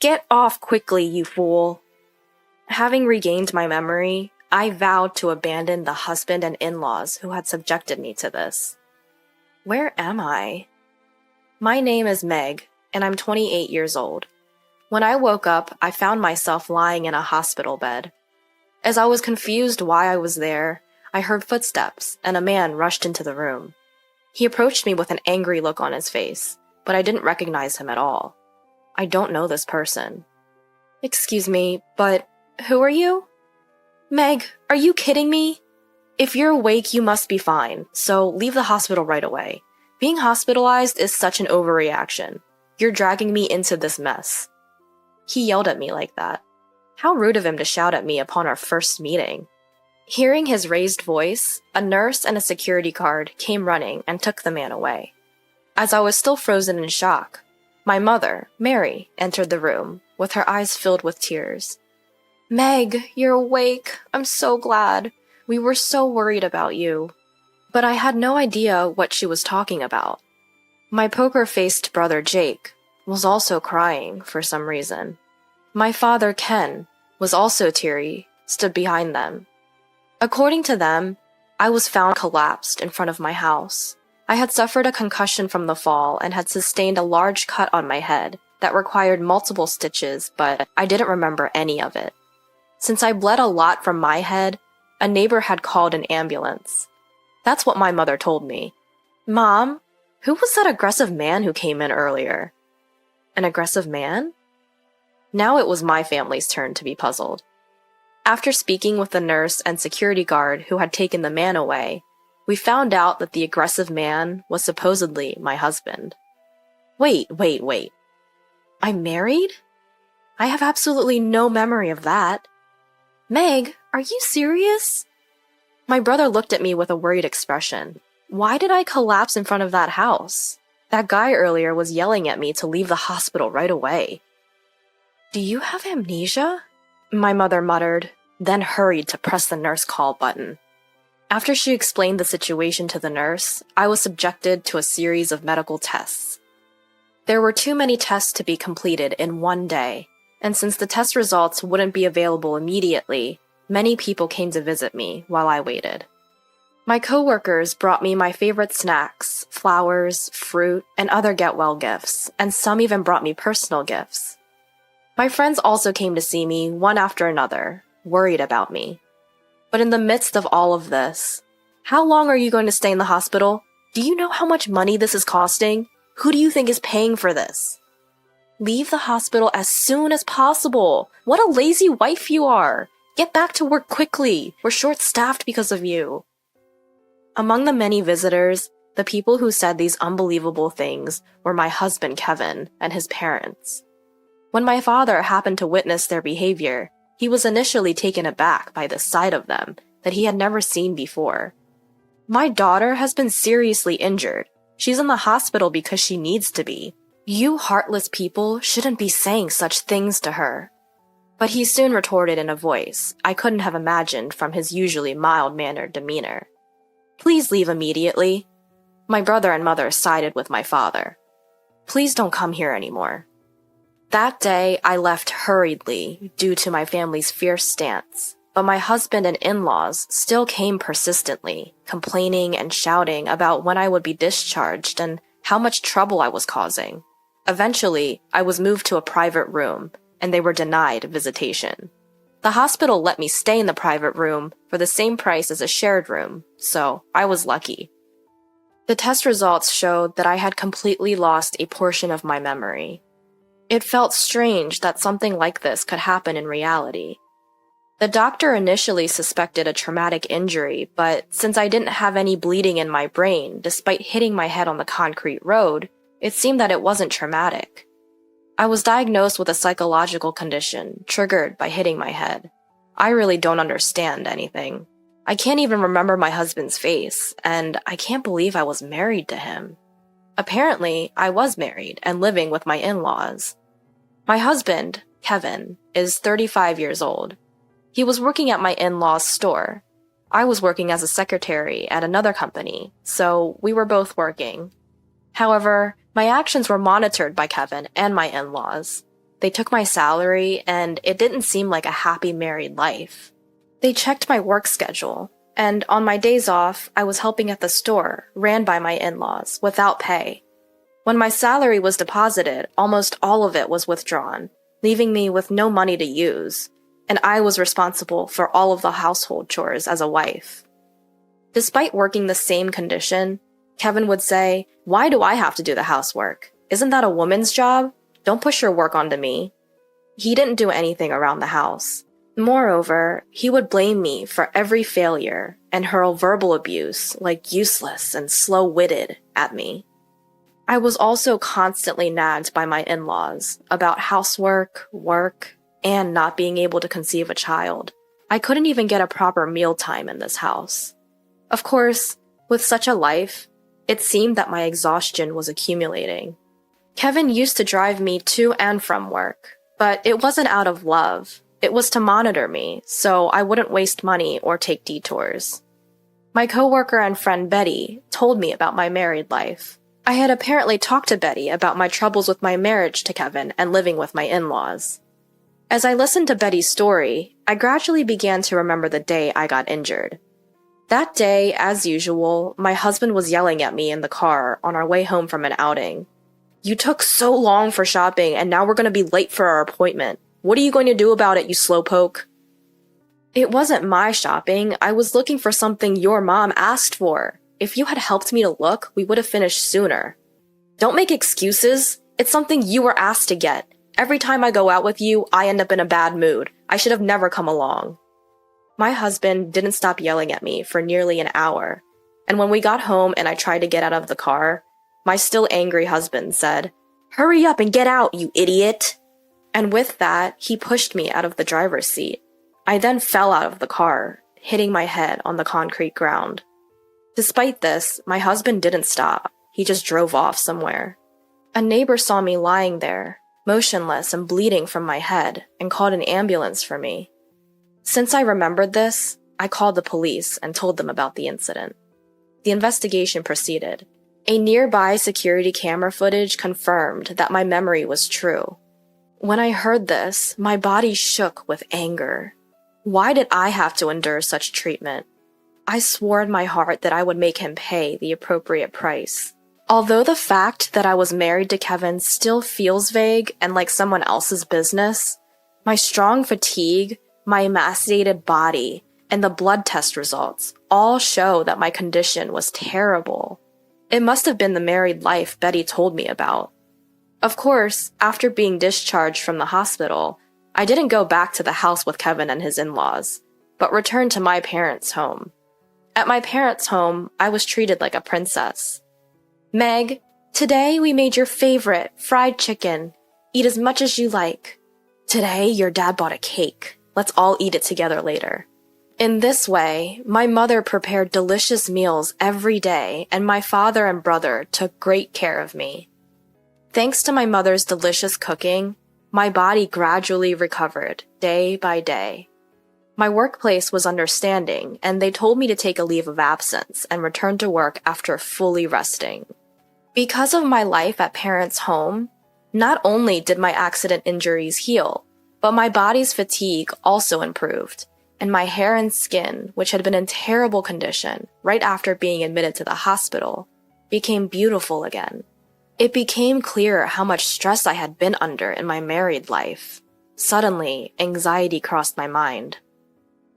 Get off quickly, you fool. Having regained my memory, I vowed to abandon the husband and in-laws who had subjected me to this. Where am I? My name is Meg, and I'm 28 years old. When I woke up, I found myself lying in a hospital bed. As I was confused why I was there, I heard footsteps, and a man rushed into the room. He approached me with an angry look on his face, but I didn't recognize him at all. I don't know this person. Excuse me, but who are you? Meg, are you kidding me? If you're awake, you must be fine, so leave the hospital right away. Being hospitalized is such an overreaction. You're dragging me into this mess. He yelled at me like that. How rude of him to shout at me upon our first meeting. Hearing his raised voice, a nurse and a security guard came running and took the man away. As I was still frozen in shock, my mother, Mary, entered the room, with her eyes filled with tears. Meg, you're awake. I'm so glad. We were so worried about you. But I had no idea what she was talking about. My poker-faced brother Jake was also crying for some reason. My father, Ken, was also teary, stood behind them. According to them, I was found collapsed in front of my house. I had suffered a concussion from the fall and had sustained a large cut on my head that required multiple stitches, but I didn't remember any of it. Since I bled a lot from my head, a neighbor had called an ambulance. That's what my mother told me. Mom, who was that aggressive man who came in earlier? An aggressive man? Now it was my family's turn to be puzzled. After speaking with the nurse and security guard who had taken the man away, we found out that the aggressive man was supposedly my husband. Wait. I'm married? I have absolutely no memory of that. Meg, are you serious? My brother looked at me with a worried expression. Why did I collapse in front of that house? That guy earlier was yelling at me to leave the hospital right away. Do you have amnesia? My mother muttered, then hurried to press the nurse call button. After she explained the situation to the nurse, I was subjected to a series of medical tests. There were too many tests to be completed in one day, and since the test results wouldn't be available immediately, many people came to visit me while I waited. My coworkers brought me my favorite snacks, flowers, fruit, and other get-well gifts, and some even brought me personal gifts. My friends also came to see me one after another, worried about me. But in the midst of all of this, how long are you going to stay in the hospital? Do you know how much money this is costing? Who do you think is paying for this? Leave the hospital as soon as possible. What a lazy wife you are. Get back to work quickly. We're short-staffed because of you. Among the many visitors, the people who said these unbelievable things were my husband Kevin and his parents. When my father happened to witness their behavior, he was initially taken aback by the sight of them that he had never seen before. My daughter has been seriously injured. She's in the hospital because she needs to be. You heartless people shouldn't be saying such things to her. But he soon retorted in a voice I couldn't have imagined from his usually mild-mannered demeanor. Please leave immediately. My brother and mother sided with my father. Please don't come here anymore. That day, I left hurriedly due to my family's fierce stance, but my husband and in-laws still came persistently, complaining and shouting about when I would be discharged and how much trouble I was causing. Eventually, I was moved to a private room, and they were denied visitation. The hospital let me stay in the private room for the same price as a shared room, so I was lucky. The test results showed that I had completely lost a portion of my memory. It felt strange that something like this could happen in reality. The doctor initially suspected a traumatic injury, but since I didn't have any bleeding in my brain despite hitting my head on the concrete road, it seemed that it wasn't traumatic. I was diagnosed with a psychological condition triggered by hitting my head. I really don't understand anything. I can't even remember my husband's face, and I can't believe I was married to him. Apparently, I was married and living with my in-laws. My husband, Kevin, is 35 years old. He was working at my in-laws' store. I was working as a secretary at another company, so we were both working. However, my actions were monitored by Kevin and my in-laws. They took my salary, and it didn't seem like a happy married life. They checked my work schedule, and on my days off, I was helping at the store, ran by my in-laws, without pay. When my salary was deposited, almost all of it was withdrawn, leaving me with no money to use, and I was responsible for all of the household chores as a wife. Despite working the same condition, Kevin would say, "Why do I have to do the housework? Isn't that a woman's job? Don't push your work onto me." He didn't do anything around the house. Moreover, he would blame me for every failure and hurl verbal abuse, like useless and slow-witted, at me. I was also constantly nagged by my in-laws about housework, work, and not being able to conceive a child. I couldn't even get a proper mealtime in this house. Of course, with such a life, it seemed that my exhaustion was accumulating. Kevin used to drive me to and from work, but it wasn't out of love. It was to monitor me, so I wouldn't waste money or take detours. My coworker and friend Betty told me about my married life. I had apparently talked to Betty about my troubles with my marriage to Kevin and living with my in-laws. As I listened to Betty's story, I gradually began to remember the day I got injured. That day, as usual, my husband was yelling at me in the car on our way home from an outing. "You took so long for shopping, and now we're going to be late for our appointment. What are you going to do about it, you slowpoke?" It wasn't my shopping. I was looking for something your mom asked for. If you had helped me to look, we would have finished sooner. Don't make excuses. It's something you were asked to get. Every time I go out with you, I end up in a bad mood. I should have never come along. My husband didn't stop yelling at me for nearly an hour, and when we got home and I tried to get out of the car, my still angry husband said, "Hurry up and get out, you idiot!" And with that, he pushed me out of the driver's seat. I then fell out of the car, hitting my head on the concrete ground. Despite this, my husband didn't stop. He just drove off somewhere. A neighbor saw me lying there, motionless and bleeding from my head, and called an ambulance for me. Since I remembered this, I called the police and told them about the incident. The investigation proceeded. A nearby security camera footage confirmed that my memory was true. When I heard this, my body shook with anger. Why did I have to endure such treatment? I swore in my heart that I would make him pay the appropriate price. Although the fact that I was married to Kevin still feels vague and like someone else's business, my strong fatigue, my emaciated body, and the blood test results all show that my condition was terrible. It must have been the married life Betty told me about. Of course, after being discharged from the hospital, I didn't go back to the house with Kevin and his in-laws, but returned to my parents' home. At my parents' home, I was treated like a princess. "Meg, today we made your favorite, fried chicken. Eat as much as you like. Today your dad bought a cake. Let's all eat it together later." In this way, my mother prepared delicious meals every day, and my father and brother took great care of me. Thanks to my mother's delicious cooking, my body gradually recovered, day by day. My workplace was understanding, and they told me to take a leave of absence and return to work after fully resting. Because of my life at parents' home, not only did my accident injuries heal, but my body's fatigue also improved, and my hair and skin, which had been in terrible condition right after being admitted to the hospital, became beautiful again. It became clear how much stress I had been under in my married life. Suddenly, anxiety crossed my mind.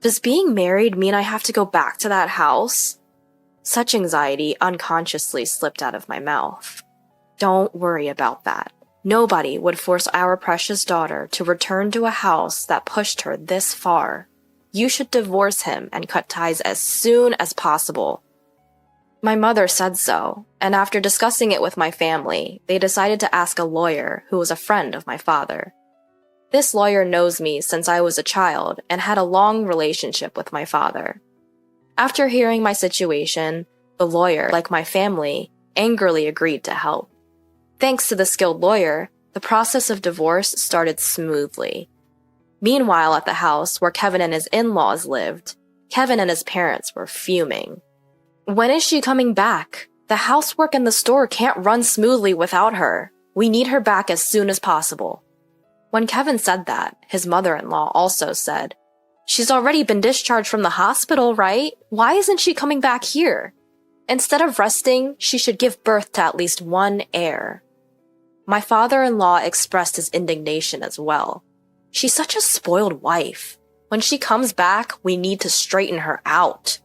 Does being married mean I have to go back to that house? Such anxiety unconsciously slipped out of my mouth. Don't worry about that. Nobody would force our precious daughter to return to a house that pushed her this far. You should divorce him and cut ties as soon as possible. My mother said so, and after discussing it with my family, they decided to ask a lawyer who was a friend of my father. This lawyer knows me since I was a child and had a long relationship with my father. After hearing my situation, the lawyer, like my family, angrily agreed to help. Thanks to the skilled lawyer, the process of divorce started smoothly. Meanwhile, at the house where Kevin and his in-laws lived, Kevin and his parents were fuming. "When is she coming back? The housework and the store can't run smoothly without her. We need her back as soon as possible." When Kevin said that, his mother-in-law also said, "She's already been discharged from the hospital, right? Why isn't she coming back here? Instead of resting, she should give birth to at least one heir." My father-in-law expressed his indignation as well. "She's such a spoiled wife. When she comes back, we need to straighten her out."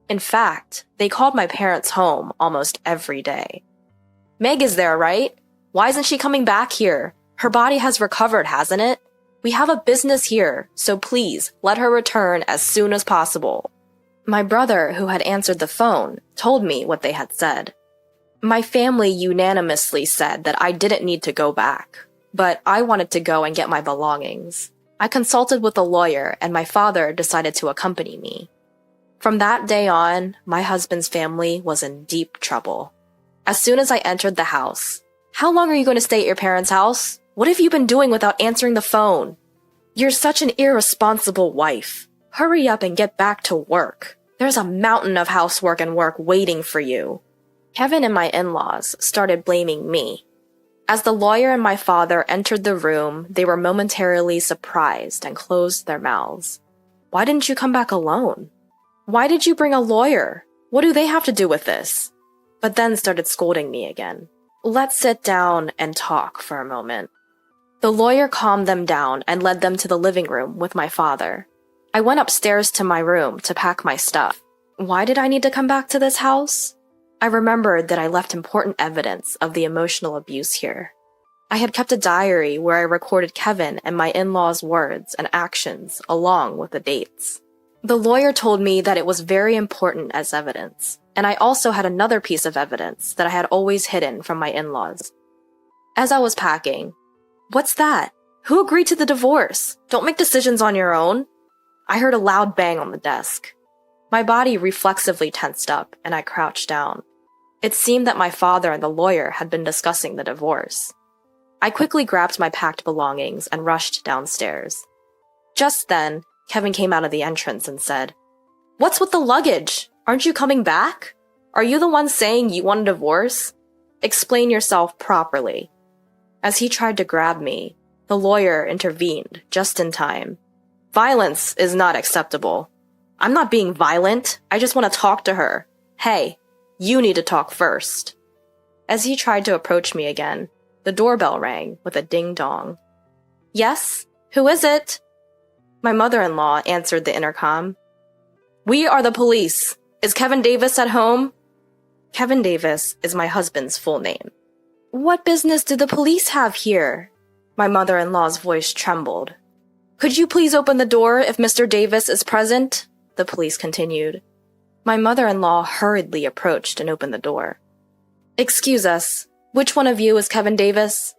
In fact, they called my parents home almost every day. "Meg is there, right? Why isn't she coming back here? Her body has recovered, hasn't it? We have a business here, so please let her return as soon as possible." My brother, who had answered the phone, told me what they had said. My family unanimously said that I didn't need to go back, but I wanted to go and get my belongings. I consulted with a lawyer, and my father decided to accompany me. From that day on, my husband's family was in deep trouble. As soon as I entered the house, "How long are you going to stay at your parents' house? What have you been doing without answering the phone? You're such an irresponsible wife. Hurry up and get back to work. There's a mountain of housework and work waiting for you." Kevin and my in-laws started blaming me. As the lawyer and my father entered the room, they were momentarily surprised and closed their mouths. "Why didn't you come back alone? Why did you bring a lawyer? What do they have to do with this?" But then started scolding me again. "Let's sit down and talk for a moment." The lawyer calmed them down and led them to the living room with my father. I went upstairs to my room to pack my stuff. Why did I need to come back to this house? I remembered that I left important evidence of the emotional abuse here. I had kept a diary where I recorded Kevin and my in-laws' words and actions along with the dates. The lawyer told me that it was very important as evidence, and I also had another piece of evidence that I had always hidden from my in-laws. As I was packing, "What's that? Who agreed to the divorce? Don't make decisions on your own." I heard a loud bang on the desk. My body reflexively tensed up, and I crouched down. It seemed that my father and the lawyer had been discussing the divorce. I quickly grabbed my packed belongings and rushed downstairs. Just then, Kevin came out of the entrance and said, "What's with the luggage? Aren't you coming back? Are you the one saying you want a divorce? Explain yourself properly." As he tried to grab me, the lawyer intervened just in time. "Violence is not acceptable." "I'm not being violent. I just want to talk to her." "Hey, you need to talk first." As he tried to approach me again, the doorbell rang with a ding-dong. "Yes? Who is it?" My mother-in-law answered the intercom. "We are the police. Is Kevin Davis at home?" Kevin Davis is my husband's full name. "What business do the police have here?" My mother-in-law's voice trembled. "Could you please open the door if Mr. Davis is present?" the police continued. My mother-in-law hurriedly approached and opened the door. "Excuse us, which one of you is Kevin Davis?"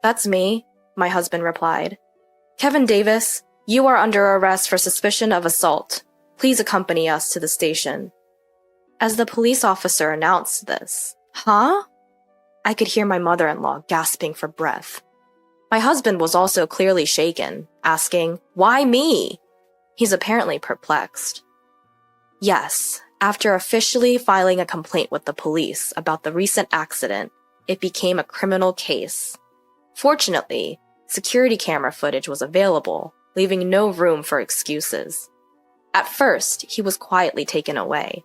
"That's me," my husband replied. "Kevin Davis, you are under arrest for suspicion of assault. Please accompany us to the station." As the police officer announced this, "Huh?" I could hear my mother-in-law gasping for breath. My husband was also clearly shaken, asking, "Why me?" He's apparently perplexed. Yes, after officially filing a complaint with the police about the recent accident, it became a criminal case. Fortunately, security camera footage was available, leaving no room for excuses. At first, he was quietly taken away.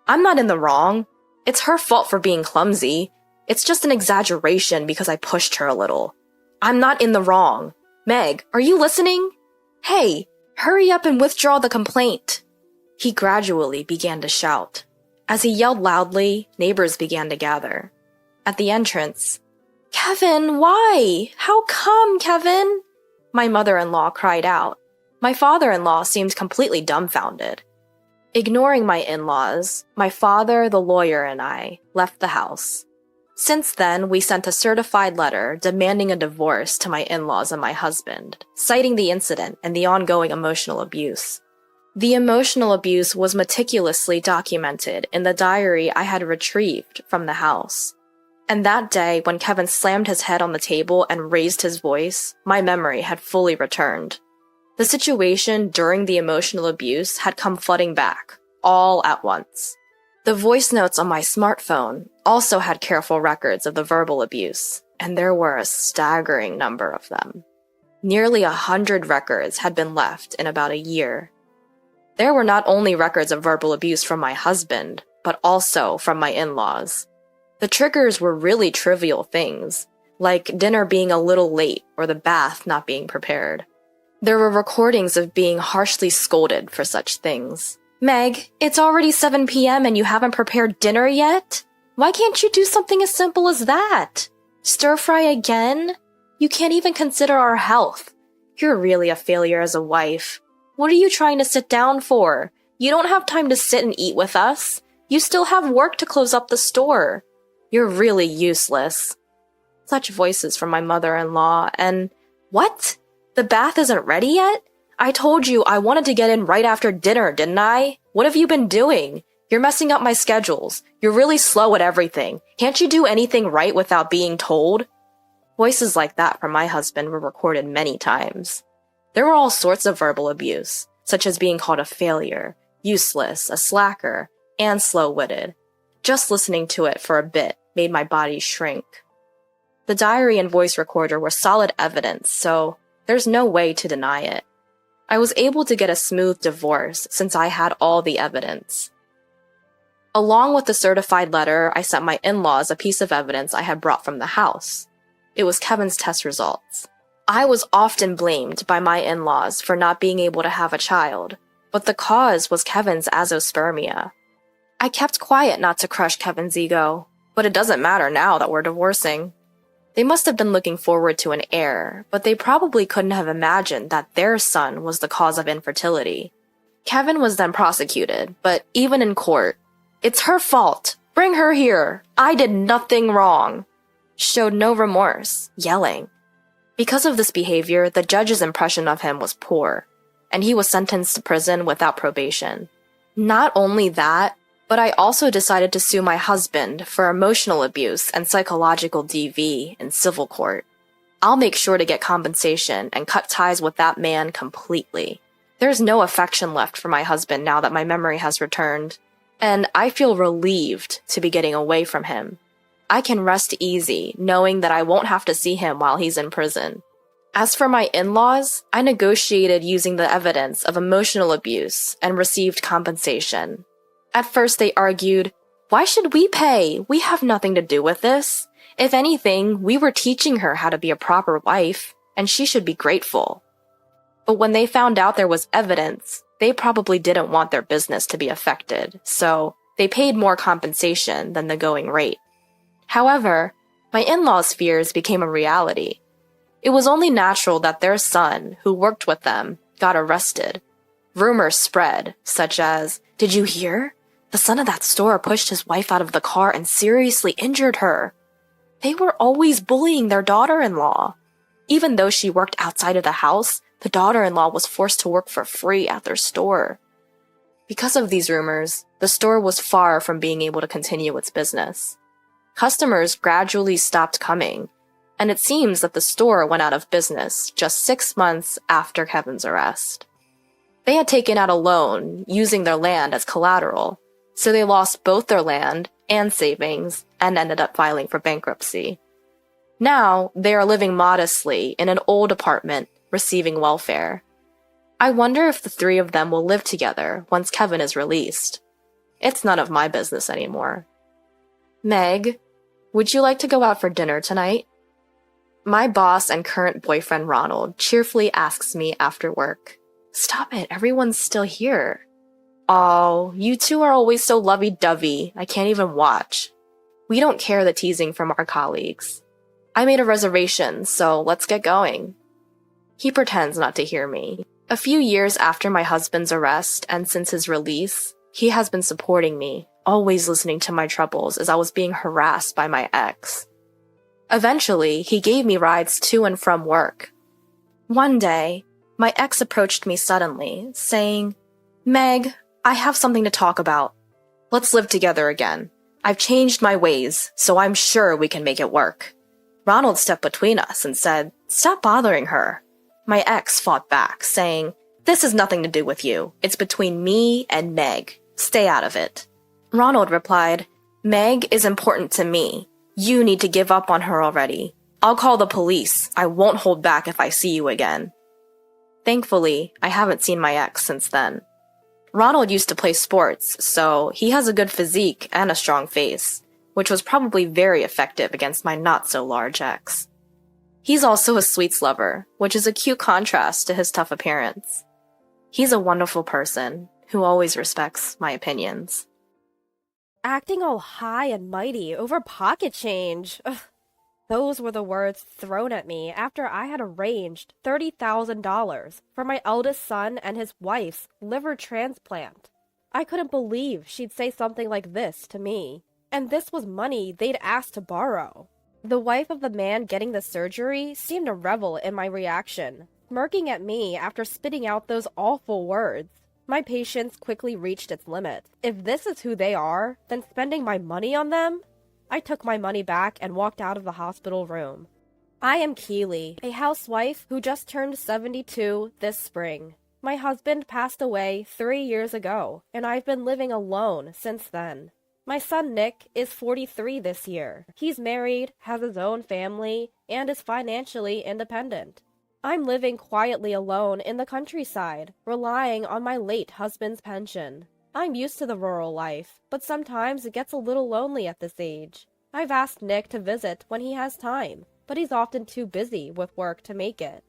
"I'm not in the wrong. It's her fault for being clumsy. It's just an exaggeration because I pushed her a little. I'm not in the wrong. Meg, are you listening? Hey, hurry up and withdraw the complaint." He gradually began to shout. As he yelled loudly, neighbors began to gather. At the entrance, "Kevin, why? How come, Kevin?" My mother-in-law cried out. My father-in-law seemed completely dumbfounded. Ignoring my in-laws, my father, the lawyer, and I left the house. Since then, we sent a certified letter demanding a divorce to my in-laws and my husband, citing the incident and the ongoing emotional abuse. The emotional abuse was meticulously documented in the diary I had retrieved from the house. And that day, when Kevin slammed his head on the table and raised his voice, my memory had fully returned. The situation during the emotional abuse had come flooding back, all at once. The voice notes on my smartphone also had careful records of the verbal abuse, and there were a staggering number of them. Nearly 100 records had been left in about a year. There were not only records of verbal abuse from my husband, but also from my in-laws. The triggers were really trivial things, like dinner being a little late or the bath not being prepared. There were recordings of being harshly scolded for such things. "Meg, it's already 7 p.m. and you haven't prepared dinner yet? Why can't you do something as simple as that? Stir fry again? You can't even consider our health. You're really a failure as a wife. What are you trying to sit down for? You don't have time to sit and eat with us. You still have work to close up the store. You're really useless." Such voices from my mother-in-law, and what? The bath isn't ready yet? I told you I wanted to get in right after dinner, didn't I? What have you been doing? You're messing up my schedules. You're really slow at everything. Can't you do anything right without being told? Voices like that from my husband were recorded many times. There were all sorts of verbal abuse, such as being called a failure, useless, a slacker, and slow-witted. Just listening to it for a bit made my body shrink. The diary and voice recorder were solid evidence, so there's no way to deny it. I was able to get a smooth divorce since I had all the evidence. Along with the certified letter, I sent my in-laws a piece of evidence I had brought from the house. It was Kevin's test results. I was often blamed by my in-laws for not being able to have a child, but the cause was Kevin's azoospermia. I kept quiet not to crush Kevin's ego, but it doesn't matter now that we're divorcing. They must have been looking forward to an heir, but they probably couldn't have imagined that their son was the cause of infertility. Kevin was then prosecuted, but even in court, "It's her fault. Bring her here. I did nothing wrong," showed no remorse, yelling. Because of this behavior, the judge's impression of him was poor, and he was sentenced to prison without probation. Not only that, but I also decided to sue my husband for emotional abuse and psychological DV in civil court. I'll make sure to get compensation and cut ties with that man completely. There's no affection left for my husband now that my memory has returned, and I feel relieved to be getting away from him. I can rest easy knowing that I won't have to see him while he's in prison. As for my in-laws, I negotiated using the evidence of emotional abuse and received compensation. At first they argued, "Why should we pay? We have nothing to do with this. If anything, we were teaching her how to be a proper wife, and she should be grateful." But when they found out there was evidence, they probably didn't want their business to be affected, so they paid more compensation than the going rate. However, my in-laws' fears became a reality. It was only natural that their son, who worked with them, got arrested. Rumors spread, such as, "Did you hear? The son of that store pushed his wife out of the car and seriously injured her." They were always bullying their daughter-in-law. Even though she worked outside of the house, the daughter-in-law was forced to work for free at their store. Because of these rumors, the store was far from being able to continue its business. Customers gradually stopped coming, and it seems that the store went out of business just 6 months after Kevin's arrest. They had taken out a loan using their land as collateral, so they lost both their land and savings and ended up filing for bankruptcy. Now, they are living modestly in an old apartment, receiving welfare. I wonder if the three of them will live together once Kevin is released. It's none of my business anymore. "Meg, would you like to go out for dinner tonight?" My boss and current boyfriend Ronald cheerfully asks me after work. "Stop it, everyone's still here." "Oh, you two are always so lovey-dovey, I can't even watch." We don't care the teasing from our colleagues. "I made a reservation, so let's get going." He pretends not to hear me. A few years after my husband's arrest and since his release, he has been supporting me, always listening to my troubles as I was being harassed by my ex. Eventually, he gave me rides to and from work. One day, my ex approached me suddenly, saying, "Meg, I have something to talk about. Let's live together again. I've changed my ways, so I'm sure we can make it work." Ronald stepped between us and said, "Stop bothering her." My ex fought back, saying, "This has nothing to do with you. It's between me and Meg. Stay out of it." Ronald replied, "Meg is important to me. You need to give up on her already. I'll call the police. I won't hold back if I see you again. Thankfully, I haven't seen my ex since then. Ronald used to play sports, so he has a good physique and a strong face, which was probably very effective against my not-so-large ex. He's also a sweets lover, which is a cute contrast to his tough appearance. He's a wonderful person who always respects my opinions. Acting all high and mighty over pocket change. Ugh. Those were the words thrown at me after I had arranged $30,000 for my eldest son and his wife's liver transplant. I couldn't believe she'd say something like this to me. And this was money they'd asked to borrow. The wife of the man getting the surgery seemed to revel in my reaction, smirking at me after spitting out those awful words. My patience quickly reached its limit. If this is who they are, then spending my money on them? I took my money back and walked out of the hospital room. I am Keely, a housewife who just turned 72 this spring. My husband passed away 3 years ago, and I've been living alone since then. My son Nick is 43 this year. He's married, has his own family, and is financially independent. I'm living quietly alone in the countryside, relying on my late husband's pension. I'm used to the rural life, but sometimes it gets a little lonely at this age. I've asked Nick to visit when he has time, but he's often too busy with work to make it.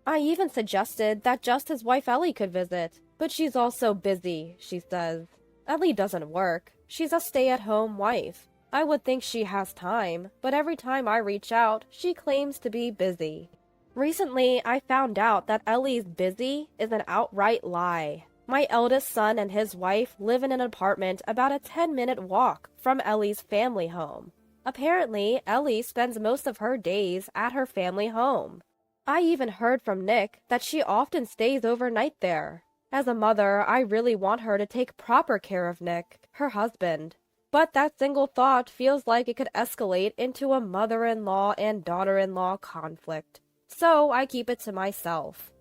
I even suggested that just his wife Ellie could visit, but she's also busy, she says. Ellie doesn't work. She's a stay-at-home wife. I would think she has time, but every time I reach out, she claims to be busy. Recently, I found out that Ellie's busy is an outright lie. My eldest son and his wife live in an apartment about a 10-minute walk from Ellie's family home. Apparently, Ellie spends most of her days at her family home. I even heard from Nick that she often stays overnight there. As a mother, I really want her to take proper care of Nick, her husband. But that single thought feels like it could escalate into a mother-in-law and daughter-in-law conflict. So I keep it to myself.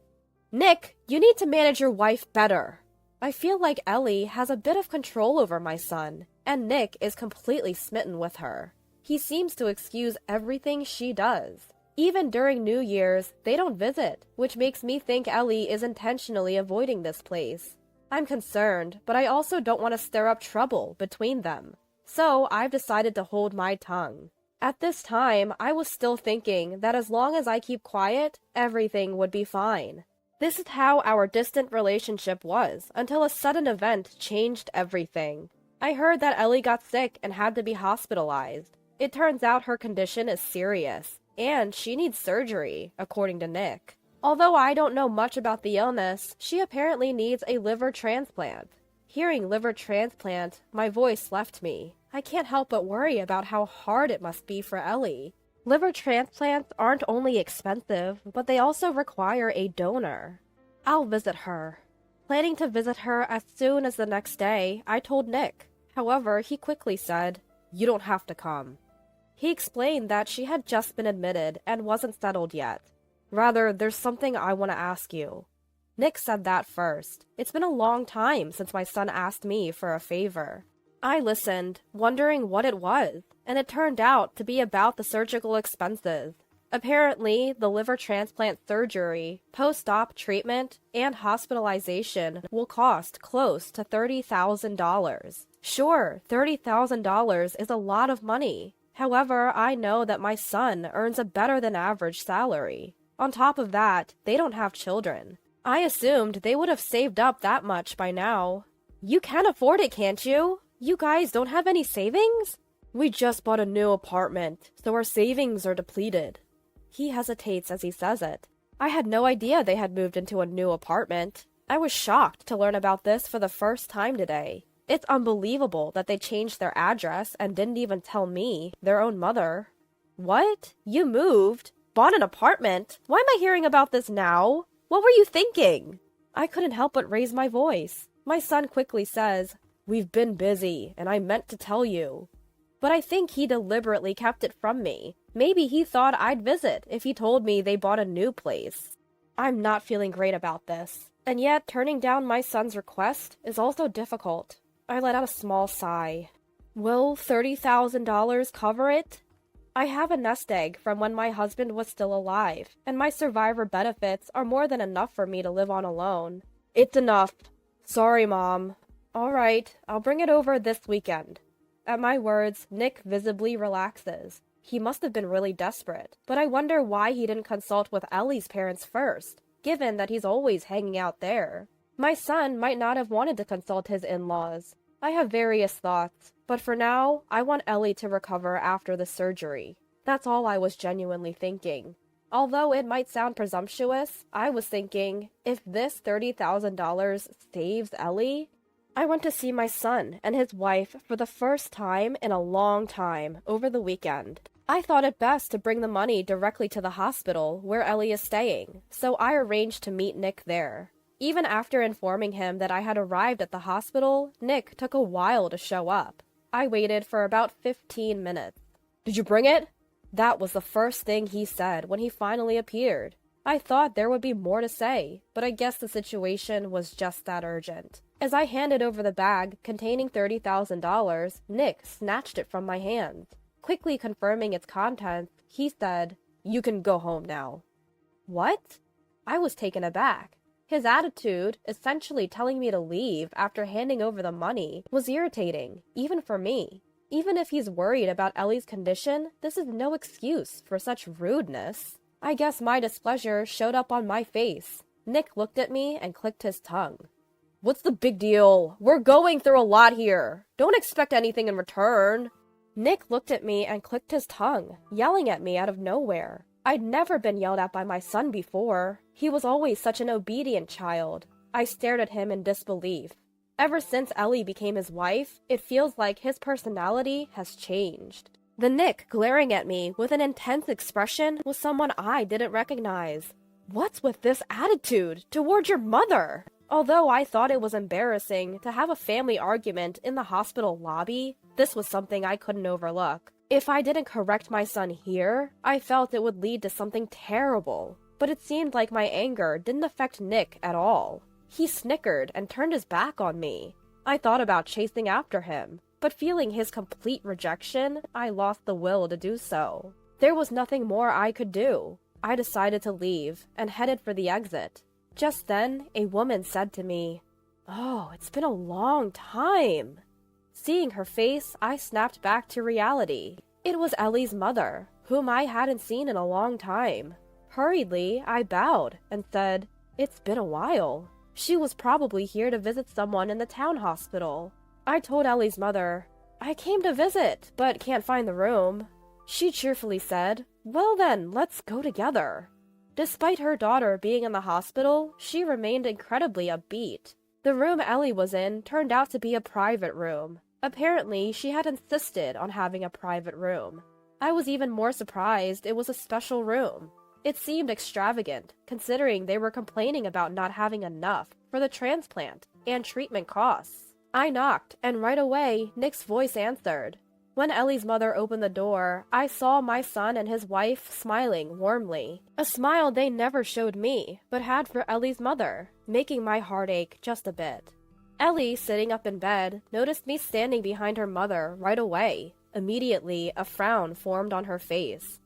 Nick, you need to manage your wife better. I feel like Ellie has a bit of control over my son, and Nick is completely smitten with her. He seems to excuse everything she does. Even during New Year's, they don't visit, which makes me think Ellie is intentionally avoiding this place. I'm concerned, but I also don't want to stir up trouble between them. So I've decided to hold my tongue. At this time, I was still thinking that as long as I keep quiet, everything would be fine. This is how our distant relationship was, until a sudden event changed everything. I heard that Ellie got sick and had to be hospitalized. It turns out her condition is serious, and she needs surgery, according to Nick. Although I don't know much about the illness, she apparently needs a liver transplant. Hearing liver transplant, my voice left me. I can't help but worry about how hard it must be for Ellie. Liver transplants aren't only expensive, but they also require a donor. I'll visit her. Planning to visit her as soon as the next day, I told Nick. However, he quickly said, "You don't have to come." He explained that she had just been admitted and wasn't settled yet. Rather, there's something I want to ask you. Nick said that first. It's been a long time since my son asked me for a favor. I listened, wondering what it was, and it turned out to be about the surgical expenses. Apparently, the liver transplant surgery, post-op treatment, and hospitalization will cost close to $30,000. Sure, $30,000 is a lot of money. However, I know that my son earns a better-than-average salary. On top of that, they don't have children. I assumed they would have saved up that much by now. You can afford it, can't you? You guys don't have any savings? We just bought a new apartment, so our savings are depleted. He hesitates as he says it. I had no idea they had moved into a new apartment. I was shocked to learn about this for the first time today. It's unbelievable that they changed their address and didn't even tell me, their own mother. What? You moved? Bought an apartment? Why am I hearing about this now? What were you thinking? I couldn't help but raise my voice. My son quickly says, "We've been busy, and I meant to tell you." But I think he deliberately kept it from me. Maybe he thought I'd visit if he told me they bought a new place. I'm not feeling great about this. And yet, turning down my son's request is also difficult. I let out a small sigh. Will $30,000 cover it? I have a nest egg from when my husband was still alive, and my survivor benefits are more than enough for me to live on alone. It's enough. Sorry, Mom. All right, I'll bring it over this weekend. At my words, Nick visibly relaxes. He must have been really desperate, but I wonder why he didn't consult with Ellie's parents first, given that he's always hanging out there. My son might not have wanted to consult his in-laws. I have various thoughts, but for now, I want Ellie to recover after the surgery. That's all I was genuinely thinking. Although it might sound presumptuous, I was thinking, if this $30,000 saves Ellie... I went to see my son and his wife for the first time in a long time over the weekend. I thought it best to bring the money directly to the hospital where Ellie is staying, so I arranged to meet Nick there. Even after informing him that I had arrived at the hospital, Nick took a while to show up. I waited for about 15 minutes. "Did you bring it?" That was the first thing he said when he finally appeared. I thought there would be more to say, but I guess the situation was just that urgent. As I handed over the bag containing $30,000, Nick snatched it from my hands. Quickly confirming its contents, he said, "You can go home now." What? I was taken aback. His attitude, essentially telling me to leave after handing over the money, was irritating, even for me. Even if he's worried about Ellie's condition, this is no excuse for such rudeness. I guess my displeasure showed up on my face. Nick looked at me and clicked his tongue. "What's the big deal? We're going through a lot here. Don't expect anything in return." Nick looked at me and clicked his tongue, yelling at me out of nowhere. I'd never been yelled at by my son before. He was always such an obedient child. I stared at him in disbelief. Ever since Ellie became his wife, it feels like his personality has changed. The Nick glaring at me with an intense expression was someone I didn't recognize. What's with this attitude toward your mother? Although I thought it was embarrassing to have a family argument in the hospital lobby, this was something I couldn't overlook. If I didn't correct my son here, I felt it would lead to something terrible. But it seemed like my anger didn't affect Nick at all. He snickered and turned his back on me. I thought about chasing after him, but feeling his complete rejection, I lost the will to do so. There was nothing more I could do. I decided to leave and headed for the exit. Just then, a woman said to me, "Oh, it's been a long time." Seeing her face, I snapped back to reality. It was Ellie's mother, whom I hadn't seen in a long time. Hurriedly, I bowed and said, "It's been a while." She was probably here to visit someone in the town hospital. I told Ellie's mother, "I came to visit, but can't find the room." She cheerfully said, "Well then, let's go together." Despite her daughter being in the hospital, she remained incredibly upbeat. The room Ellie was in turned out to be a private room. Apparently, she had insisted on having a private room. I was even more surprised it was a special room. It seemed extravagant, considering they were complaining about not having enough for the transplant and treatment costs. I knocked, and right away, Nick's voice answered. When Ellie's mother opened the door, I saw my son and his wife smiling warmly. A smile they never showed me, but had for Ellie's mother, making my heart ache just a bit. Ellie, sitting up in bed, noticed me standing behind her mother right away. Immediately, a frown formed on her face.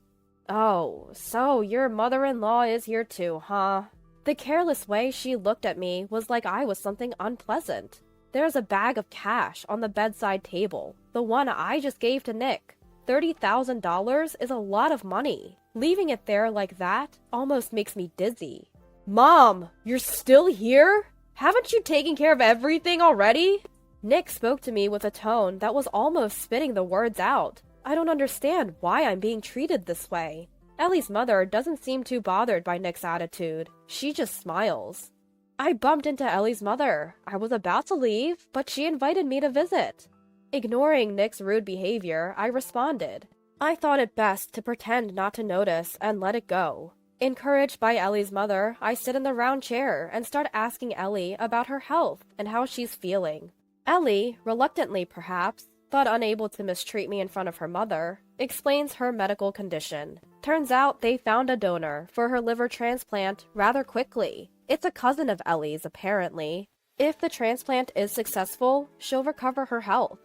"Oh, so your mother-in-law is here too, huh?" The careless way she looked at me was like I was something unpleasant. There's a bag of cash on the bedside table, the one I just gave to Nick. $30,000 is a lot of money. Leaving it there like that almost makes me dizzy. "Mom, you're still here? Haven't you taken care of everything already?" Nick spoke to me with a tone that was almost spitting the words out. I don't understand why I'm being treated this way. Ellie's mother doesn't seem too bothered by Nick's attitude. She just smiles. I bumped into Ellie's mother. I was about to leave, but she invited me to visit. Ignoring Nick's rude behavior, I responded. I thought it best to pretend not to notice and let it go. Encouraged by Ellie's mother, I sit in the round chair and start asking Ellie about her health and how she's feeling. Ellie, reluctantly perhaps, but unable to mistreat me in front of her mother, explains her medical condition. Turns out they found a donor for her liver transplant rather quickly. It's a cousin of Ellie's, apparently. If the transplant is successful, she'll recover her health.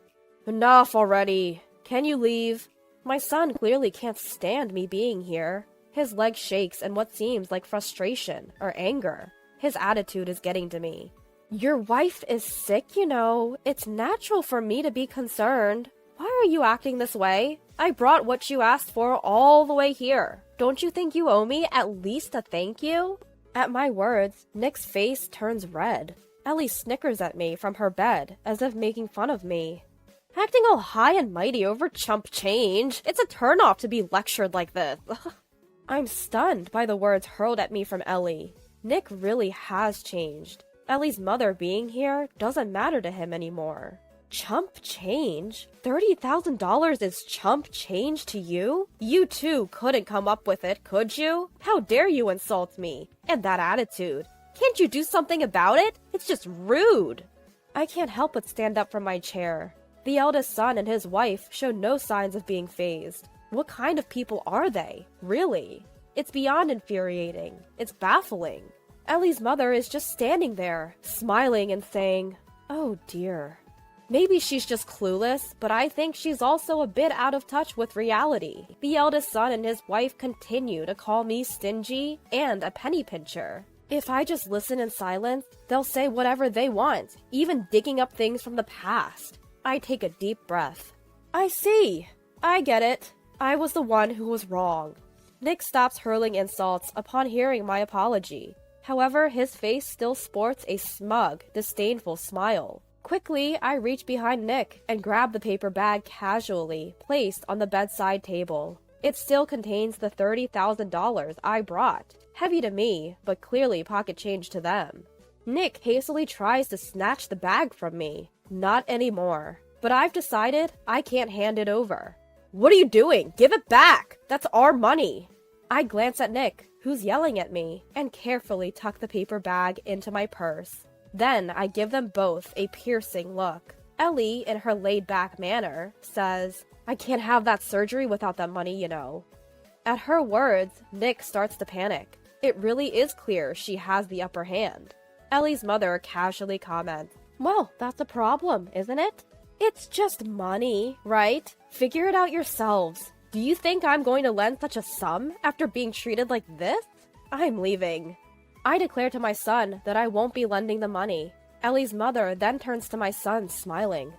"Enough already. Can you leave?" My son clearly can't stand me being here. His leg shakes in what seems like frustration or anger. His attitude is getting to me. Your wife is sick, you know. It's natural for me to be concerned. Why are you acting this way? I brought what you asked for all the way here. Don't you think you owe me at least a thank you? At my words, Nick's face turns red. Ellie snickers at me from her bed, as if making fun of me. Acting all high and mighty over chump change. It's a turnoff to be lectured like this. I'm stunned by the words hurled at me from Ellie. Nick really has changed. Ellie's mother being here doesn't matter to him anymore. Chump change? $30,000 is chump change to you? You too couldn't come up with it, could you? How dare you insult me? And that attitude. Can't you do something about it? It's just rude. I can't help but stand up from my chair. The eldest son and his wife show no signs of being fazed. What kind of people are they? Really? It's beyond infuriating. It's baffling. Ellie's mother is just standing there, smiling and saying, "Oh dear." Maybe she's just clueless, but I think she's also a bit out of touch with reality. The eldest son and his wife continue to call me stingy and a penny pincher. If I just listen in silence, they'll say whatever they want, even digging up things from the past. I take a deep breath. I see. I get it. I was the one who was wrong. Nick stops hurling insults upon hearing my apology. However, his face still sports a smug, disdainful smile. Quickly, I reach behind Nick and grab the paper bag casually, placed on the bedside table. It still contains the $30,000 I brought. Heavy to me, but clearly pocket change to them. Nick hastily tries to snatch the bag from me. Not anymore. But I've decided I can't hand it over. What are you doing? Give it back! That's our money! I glance at Nick, who's yelling at me, and carefully tuck the paper bag into my purse. Then I give them both a piercing look. Ellie, in her laid-back manner, says, "I can't have that surgery without that money, you know." At her words, Nick starts to panic. It really is clear she has the upper hand. Ellie's mother casually comments, "Well, that's a problem, isn't it? It's just money, right? Figure it out yourselves. Do you think I'm going to lend such a sum after being treated like this? I'm leaving." I declare to my son that I won't be lending the money. Ellie's mother then turns to my son, smiling.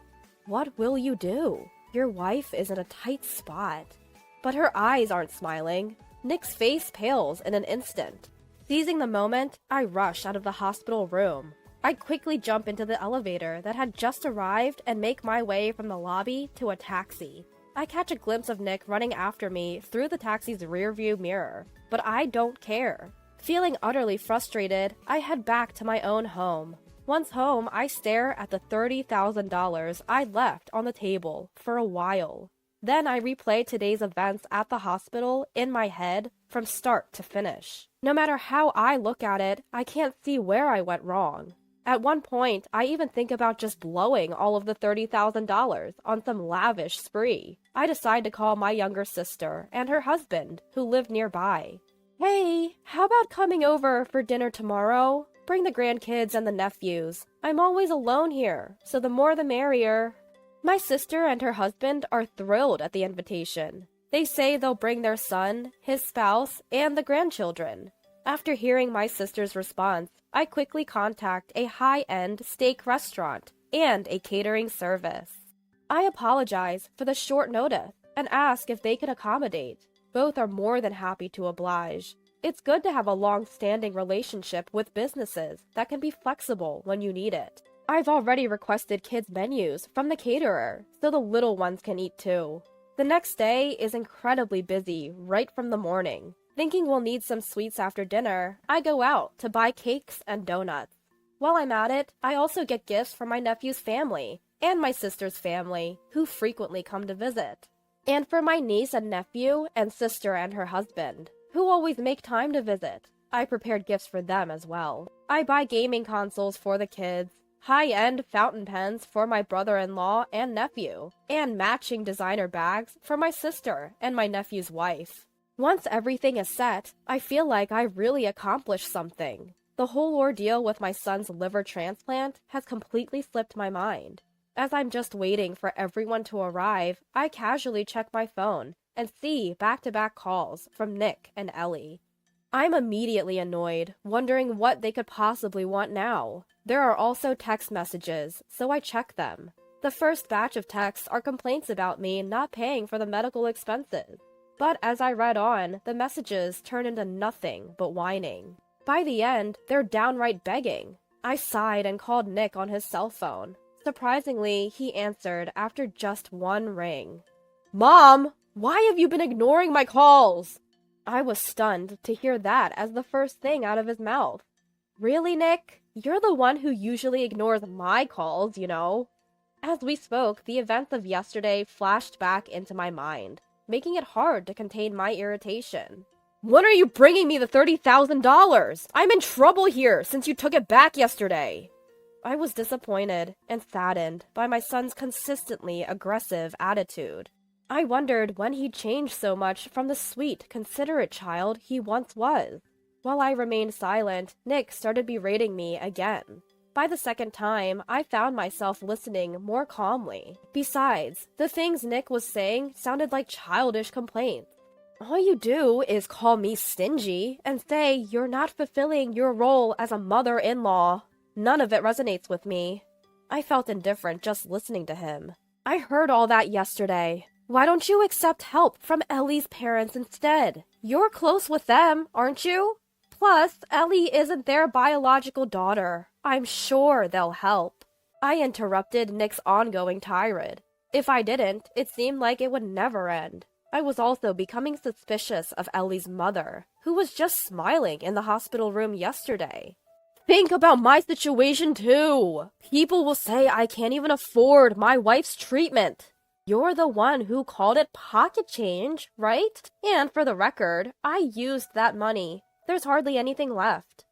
"What will you do? Your wife is in a tight spot." But her eyes aren't smiling. Nick's face pales in an instant. Seizing the moment, I rush out of the hospital room. I quickly jump into the elevator that had just arrived and make my way from the lobby to a taxi. I catch a glimpse of Nick running after me through the taxi's rearview mirror, but I don't care. Feeling utterly frustrated, I head back to my own home. Once home, I stare at the $30,000 I left on the table for a while. Then I replay today's events at the hospital in my head from start to finish. No matter how I look at it, I can't see where I went wrong. At one point, I even think about just blowing all of the $30,000 on some lavish spree. I decide to call my younger sister and her husband, who live nearby. "Hey, how about coming over for dinner tomorrow? Bring the grandkids and the nephews. I'm always alone here, so the more the merrier." My sister and her husband are thrilled at the invitation. They say they'll bring their son, his spouse, and the grandchildren. After hearing my sister's response, I quickly contact a high-end steak restaurant and a catering service. I apologize for the short notice and ask if they could accommodate. Both are more than happy to oblige. It's good to have a long-standing relationship with businesses that can be flexible when you need it. I've already requested kids' menus from the caterer, so the little ones can eat too. The next day is incredibly busy right from the morning. Thinking we'll need some sweets after dinner, I go out to buy cakes and donuts. While I'm at it, I also get gifts from my nephew's family and my sister's family, who frequently come to visit. And for my niece and nephew and sister and her husband, who always make time to visit, I prepared gifts for them as well. I buy gaming consoles for the kids, high-end fountain pens for my brother-in-law and nephew, and matching designer bags for my sister and my nephew's wife. Once everything is set, I feel like I really accomplished something. The whole ordeal with my son's liver transplant has completely slipped my mind. As I'm just waiting for everyone to arrive, I casually check my phone and see back-to-back calls from Nick and Ellie. I'm immediately annoyed, wondering what they could possibly want now. There are also text messages, so I check them. The first batch of texts are complaints about me not paying for the medical expenses. But as I read on, the messages turn into nothing but whining. By the end, they're downright begging. I sighed and called Nick on his cell phone. Surprisingly, he answered after just one ring. "Mom, why have you been ignoring my calls?" I was stunned to hear that as the first thing out of his mouth. "Really, Nick? You're the one who usually ignores my calls, you know." As we spoke, the events of yesterday flashed back into my mind, making it hard to contain my irritation. "When are you bringing me the $30,000? I'm in trouble here since you took it back yesterday." I was disappointed and saddened by my son's consistently aggressive attitude. I wondered when he'd changed so much from the sweet, considerate child he once was. While I remained silent, Nick started berating me again. By the second time, I found myself listening more calmly. Besides, the things Nick was saying sounded like childish complaints. "All you do is call me stingy and say you're not fulfilling your role as a mother-in-law. None of it resonates with me." I felt indifferent just listening to him. "I heard all that yesterday. Why don't you accept help from Ellie's parents instead? You're close with them, aren't you? Plus, Ellie isn't their biological daughter. I'm sure they'll help." I interrupted Nick's ongoing tirade. If I didn't, it seemed like it would never end. I was also becoming suspicious of Ellie's mother, who was just smiling in the hospital room yesterday. "Think about my situation too. People will say I can't even afford my wife's treatment." You're the one who called it pocket change, right? And for the record, I used that money. There's hardly anything left.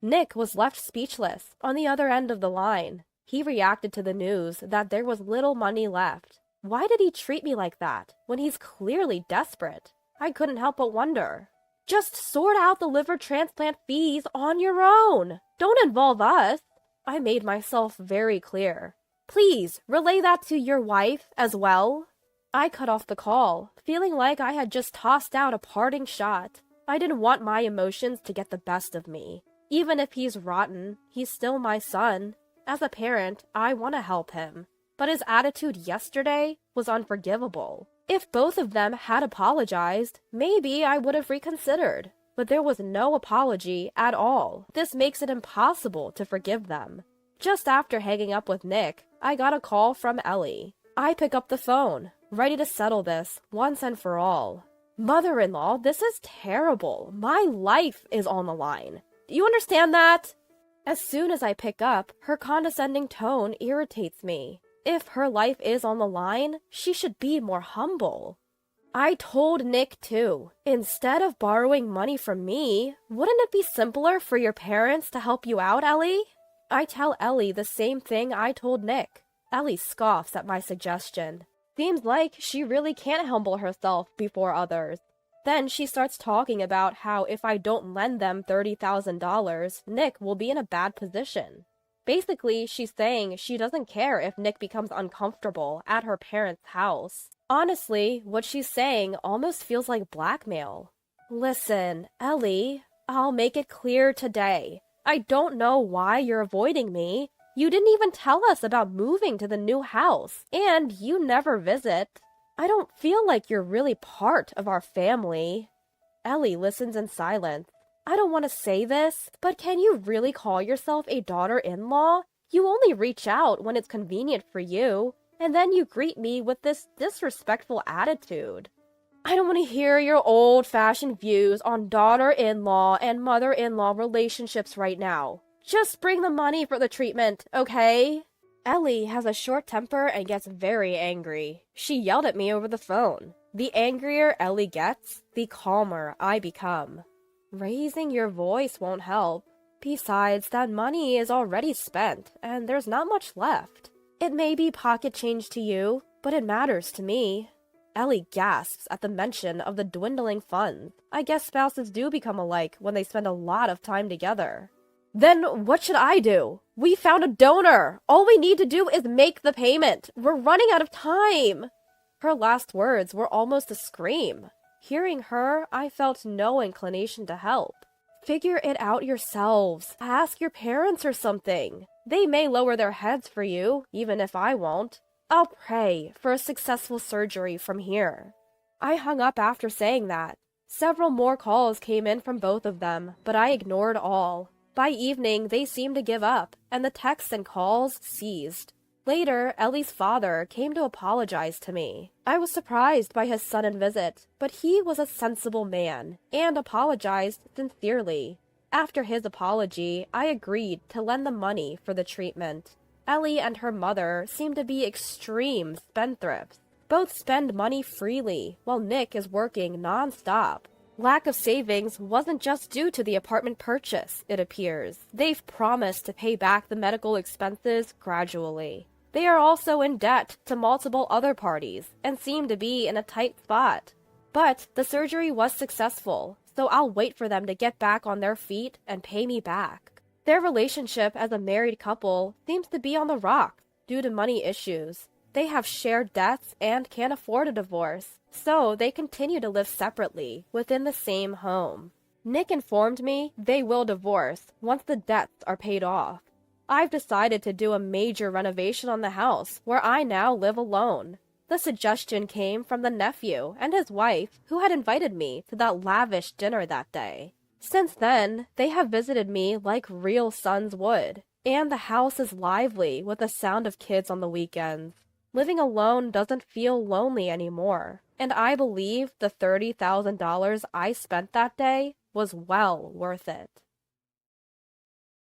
Nick was left speechless on the other end of the line. He reacted to the news that there was little money left. Why did he treat me like that when he's clearly desperate? I couldn't help but wonder. Just sort out the liver transplant fees on your own. Don't involve us. I made myself very clear. Please relay that to your wife as well. I cut off the call, feeling like I had just tossed out a parting shot. I didn't want my emotions to get the best of me. Even if he's rotten, he's still my son. As a parent, I want to help him. But his attitude yesterday was unforgivable. If both of them had apologized, maybe I would have reconsidered. But there was no apology at all. This makes it impossible to forgive them. Just after hanging up with Nick, I got a call from Ellie. I pick up the phone, ready to settle this once and for all. "Mother-in-law, this is terrible. My life is on the line. Do you understand that?" As soon as I pick up, her condescending tone irritates me. If her life is on the line, she should be more humble. I told Nick too. Instead of borrowing money from me, wouldn't it be simpler for your parents to help you out, Ellie? I tell Ellie the same thing I told Nick. Ellie scoffs at my suggestion. Seems like she really can't humble herself before others. Then she starts talking about how if I don't lend them $30,000, Nick will be in a bad position. Basically, she's saying she doesn't care if Nick becomes uncomfortable at her parents' house. Honestly, what she's saying almost feels like blackmail. Listen, Ellie, I'll make it clear today. I don't know why you're avoiding me. You didn't even tell us about moving to the new house, and you never visit. I don't feel like you're really part of our family. Ellie listens in silence. I don't want to say this, but can you really call yourself a daughter-in-law? You only reach out when it's convenient for you, and then you greet me with this disrespectful attitude. I don't want to hear your old-fashioned views on daughter-in-law and mother-in-law relationships right now. Just bring the money for the treatment, okay? Ellie has a short temper and gets very angry. She yelled at me over the phone. The angrier Ellie gets, the calmer I become. Raising your voice won't help. Besides, that money is already spent, and there's not much left. It may be pocket change to you, but it matters to me. Ellie gasps at the mention of the dwindling funds. I guess spouses do become alike when they spend a lot of time together. Then what should I do? We found a donor! All we need to do is make the payment! We're running out of time! Her last words were almost a scream. Hearing her, I felt no inclination to help. Figure it out yourselves. Ask your parents or something. They may lower their heads for you, even if I won't. I'll pray for a successful surgery from here. I hung up after saying that. Several more calls came in from both of them, but I ignored all. By evening, they seemed to give up, and the texts and calls ceased. Later, Ellie's father came to apologize to me. I was surprised by his sudden visit, but he was a sensible man, and apologized sincerely. After his apology, I agreed to lend the money for the treatment. Ellie and her mother seem to be extreme spendthrifts. Both spend money freely, while Nick is working non-stop. Lack of savings wasn't just due to the apartment purchase, it appears. They've promised to pay back the medical expenses gradually. They are also in debt to multiple other parties, and seem to be in a tight spot. But the surgery was successful, so I'll wait for them to get back on their feet and pay me back. Their relationship as a married couple seems to be on the rocks due to money issues. They have shared debts and can't afford a divorce, so they continue to live separately within the same home. Nick informed me they will divorce once the debts are paid off. I've decided to do a major renovation on the house where I now live alone. The suggestion came from the nephew and his wife who had invited me to that lavish dinner that day. Since then, they have visited me like real sons would, and the house is lively with the sound of kids on the weekends. Living alone doesn't feel lonely anymore, and I believe the $30,000 I spent that day was well worth it.